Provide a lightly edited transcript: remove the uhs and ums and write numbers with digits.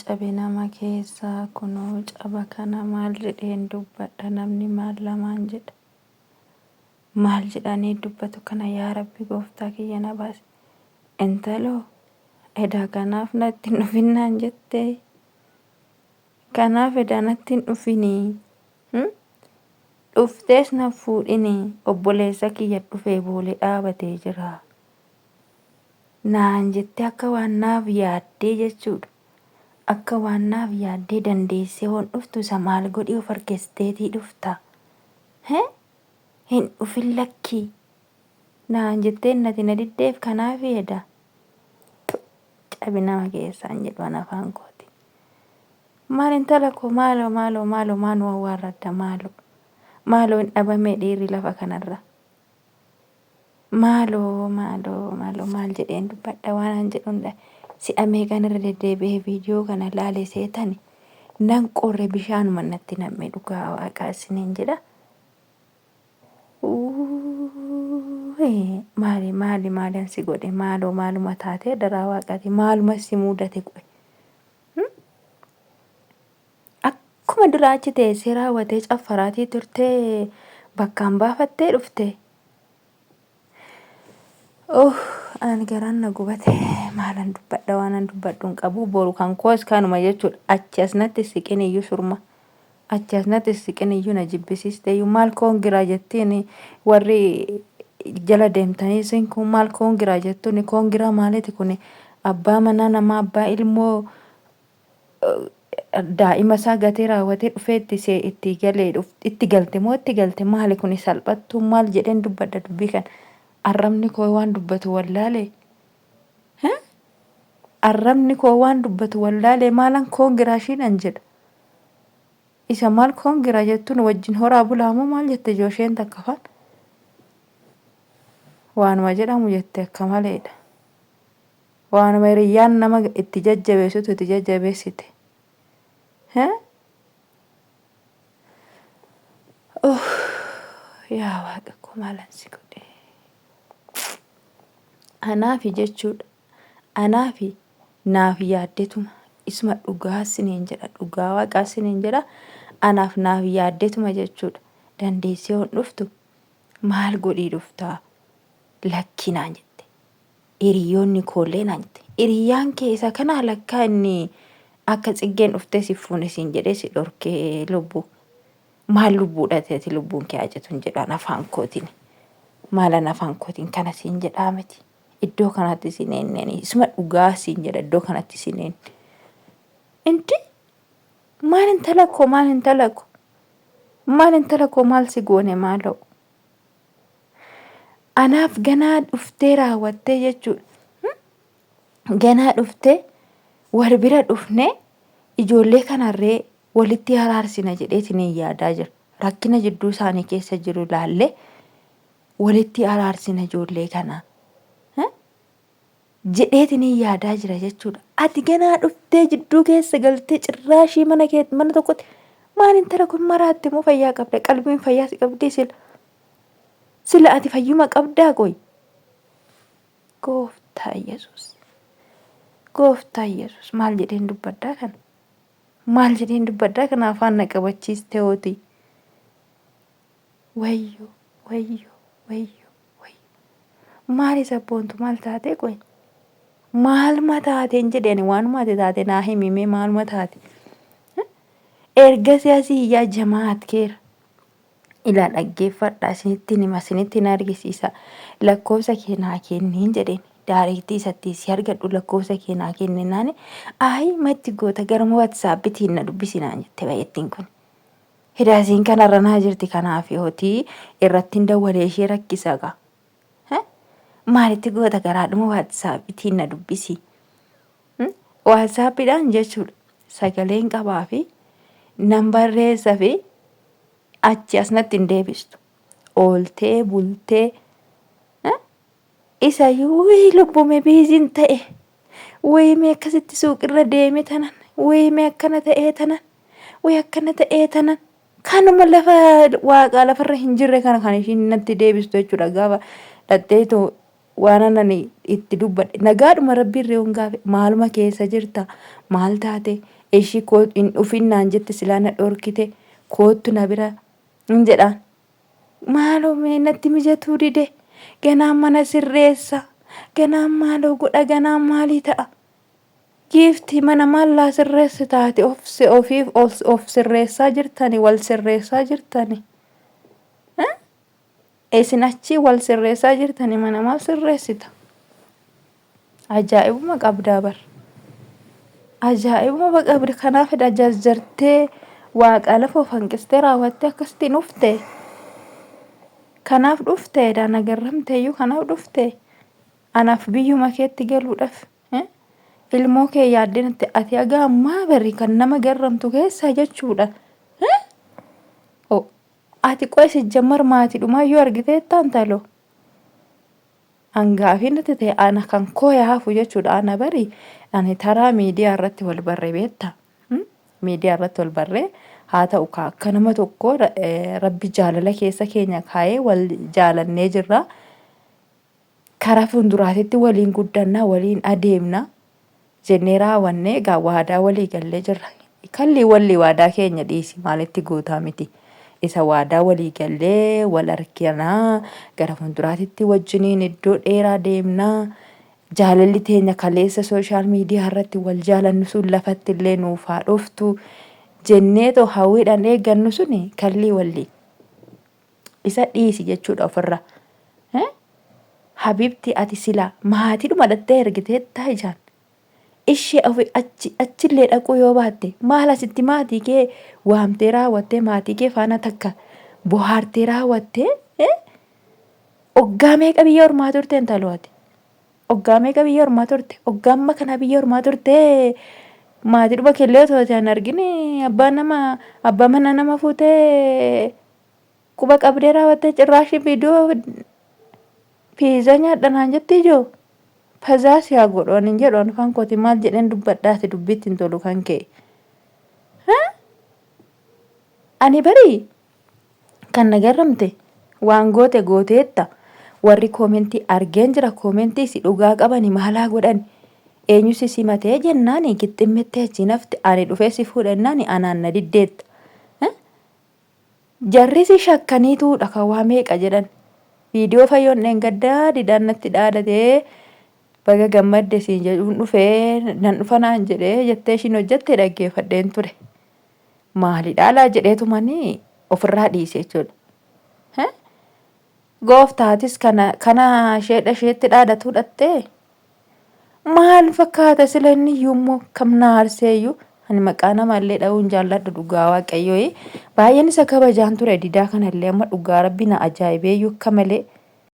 cabe nama keessaa kunoo caba kana maal jedheen dubbadha namni maal lamaan jedha. Maal jedhanii dubbatu kana yaa Rabbi gooftaa kiyya na baasi. Intaloo edaa kanaaf natti hin dhufinnaan jettee. Kanaaf edaa natti hin dhufinii. Dhuftees na fuudhinii obboleessa kiyya dhufee boolee dhaabatee jira. Naan jettee akka waan naaf yaaddee jechuudha. Akka waan naaf yaaddee dandeessee waan dhuftu isa maal godhii of harkesteetii dhufta. Hin dhufin lakkii. Naan jettee nati na diddeef kanaaf eeda. Cabi nama keessaan jedhu afaan kooti. Maal intala koo maaloo awwaarradda maaloo. Maaloo hin dhabamee dhiirri lafa kanarra. Maaloo maal jedheen dubbadha waan jedhunda. Si'a meeqanirra deddeebi'ee viidiyoo kana laalee seetani nan qorre bishaanuma natti nam'ee dhugaa waaqaa isiniin jedha. Maali ansi godhe maaluma taatee daraa waaqaati maaluma si mudate qo'e. Akkuma duraa achi teessee raawwatee caffaraatii turtee bakkaan baafattee dhufte. Ani garaan na gubate maalan dubbadha waan an dubbadhu hin qabu boru kan koos kanuma jechuudha. Achi as natti siqin iyyuu surma. Achi as natti siqin iyyuu na jibbisiiste iyyuu maal koongiraa jettiin warri jala deemtanii isin kun maal koongiraa jettuun koongiraa maaliiti kun abbaa manaa namaa abbaa ilmoo daa'ima isaa gatee raawwatee dhufee itti galte moo itti galte maali kun salphattuu maal jedheen dubbadha dubbii kana. Arrabni koo waan dubbatu wallaalee. Arrabni koo waan dubbatu wallaalee maalan koongiraa shiidhan jedha. Isa maal koongiraa jettuun wajjin horaa bulaamoo maal jette joosheen takka faan. Waanuma jedhamu jette akka maleedha. Waanuma hiriyyaan nama itti jajjabeessutu itti jajjabeessite. Yaa waaqa koo maalan si godhe. Anaafi jechuudha. Anaafi naaf yaaddetuma isuma dhugaa isiniin jedha dhugaa waaqaa isiniin jedha. Anaaf naaf yaaddetuma jechuudha. Dandeessee waan dhuftu maal godhii dhuftaa lakkii naan jette. Hiriyoonni koollee naan jette. Hiriyyaan kee isa kanaa lakkaa inni akka xiggeen dhuftee si fuune siin jedhee si dhorkee lubbuu. Maal lubbuudha ta'eeti lubbuun kee ajjetuun jedhaan afaan kootiin. Maalan afaan kootiin kana siin jedhaa miti. Iddoo kanatti sineen isuma dhugaa siin jedha iddoo kanatti sineen. Inti maal intala koo maal si goone maaloo. Anaaf ganaa dhuftee raawwattee jechuudha. Ganaa dhuftee wal bira dhufnee ijoollee kanarree walitti araarsina jedheetiin yaadaa jira. Rakkina jidduu isaanii keessa jiru ilaallee walitti araarsina ijoollee kanaa. Jedheetiin yaadaa jira jechuudha. Ati ganaa dhuftee jidduu keessa galtee cirraashii mana tokkotti maal intala kun maraatte moo fayyaa qabda qalbiin fayyaa si qabdii sila ati fayyuma qabdaa qoy. Gooftaa Yesuus maal jedheen dubbaddaa kana. Maal jedheen dubbaddaa kana afaan na qabachiiste hooti. Wayyo. Maali sabboontu maal taatee qoy. Maaluma taateen jedheen waanuma ati taate naa himimee maaluma taate. Ergasii asii iyyaa jamaat keera. Ilaa dhaggeeffadhaa isinittiin argisiisa. Lakkoofsa kee naa kenniin jedheen. Daareetti isatti si argadhu lakkoofsa kee naa kenninaan. Matti goota garuma WhatsAppitiin na dubbisinaan jette baay'attiin kun. Hidaasiin kanarra naa jirti kanaaf hootii irratti dawwalee ishee rakkisa gaa. Maalitti goota garaadhuma WhatsAppitiin na dubbisi. WhatsAppiidhaan jechuudha. Sagaleen qabaa fi nan barreessa fi achi asnatti hin deebistu. Ooltee bultee isa wayii lubbume biiziin ta'e wayii mee akkasitti suuqirra deeme tanan wayii mee akkana ta'ee tanan kanuma lafa waaqaa lafarra hin jirre kana kan ishiin natti deebistu jechuudha gaafa dhatteetu waan anani itti dubbadhe nagaadhuma rabbiirree hongaafe maaluma keessa jirta maal taate ishii koo hin dhufinnaan jette silaa na dhorkite koottu na bira hin jedhaan maaloo mee natti mijatuu dide ganaan mana sirreessa ganaan maaloo godha ganaan maalii ta'a giiftii mana maallaa sirreessi taate ofiif of sirreessaa jirtani wal sirreessaa jirtani isin achii wal sirreessaa jirtani mana maal sirreessita ajaa'ibuma qabdaa bar ajaa'ibuma qabdi kanaafidha jarjartee waaqa lafa of hanqistee raawwattee akkasitti dhufte kanaaf dhufteedha nagarramteeyyuu kanaaf dhufte anaaf biyyuma keetti galuudhaaf ilmoo kee yaaddinatti ati haga ammaa bari kan nama garramtu keessaa jechuudha ati qoy sijjammar maatiidhumayyuu argiteettaan taloo hangaafi natti ta'e ana kan koo yaafu jechuudha ana bari ani taraa miidiyaa irratti wal barree beektaa miidiyaa irratti wal barree haa ta'u akka nama tokko rabbi jaalala keessa keenya kaayee wal jaalannee jirra karaa fuulduraatitti waliin guddannaa waliin adeemna jennee raawwannee egaa waadaa walii gallee jirra kalli walli waadaa keenya dhiisi maalitti gootaa miti isa waadaa walii gallee wal arginaa gara fuulduraatitti wajjiniin iddoo dheeraa deemnaa jaalalli teenya kaleessa sooshaal miidiyaa irratti wal jaalannu sun lafatti illee nuuf haa dhuftu jenneetoo hawwiidhaan eeggannu suni kalli walli isa dhiisi jechuudha ofirra habibti ati silaa maatiidhuma dhattee ergiteettaa ijaan ishee achillee dhaquu yoo baatte maal asitti maatii kee waamtee raawwattee maatii kee faana takka bohaartee raawwattee hoggaa meeqa biyya ormaa turte intalooti hoggaa meeqa biyya ormaa turte hoggaa amma kana biyya ormaa turte maatiidhuma keellee otoo hin argine abbaa mana nama fuutee quba qabdee raawwattee cirraashii viidiyoo piizaa nyaadhanaan jettee ijoo Pazaas yaa godhoon hin jedhoon kan kooti maal jedheen dubbadhaati dubbitti hin tolu kan ka'e ani bari kan nagarramte waan gooteetta warri koomentii argeen jira koomentii si dhugaa qabani maalaa godhan eenyu si simatee jennaani qixximmettee achi nafti ani dhufee si fuudhannaani anaan na diddeetta jarri si shakkaniituudha kan waa meeqa jedhan viidiyoo fayyoon dheengaddaa didaan natti dhaadhatee baga gammadde siin jedhuun dhufee nan dhufanaan jedhee jettee ishiin hojjette dhaggeeffadheen ture maalidhaa jedheetumanii ofirraa dhiise jechuudha gooftaatis kana isheetti dhaadhatuu dhattee maal fakkaata sila inni iyyuummoo kam naarseeyyuu ani maqaa namaallee dha'uun jaalladhu dhugaa waaqayyoo baay'een isa kabajaan ture didaa kanallee amma dhugaa rabbi na ajaa'ibeeyyuu akka malee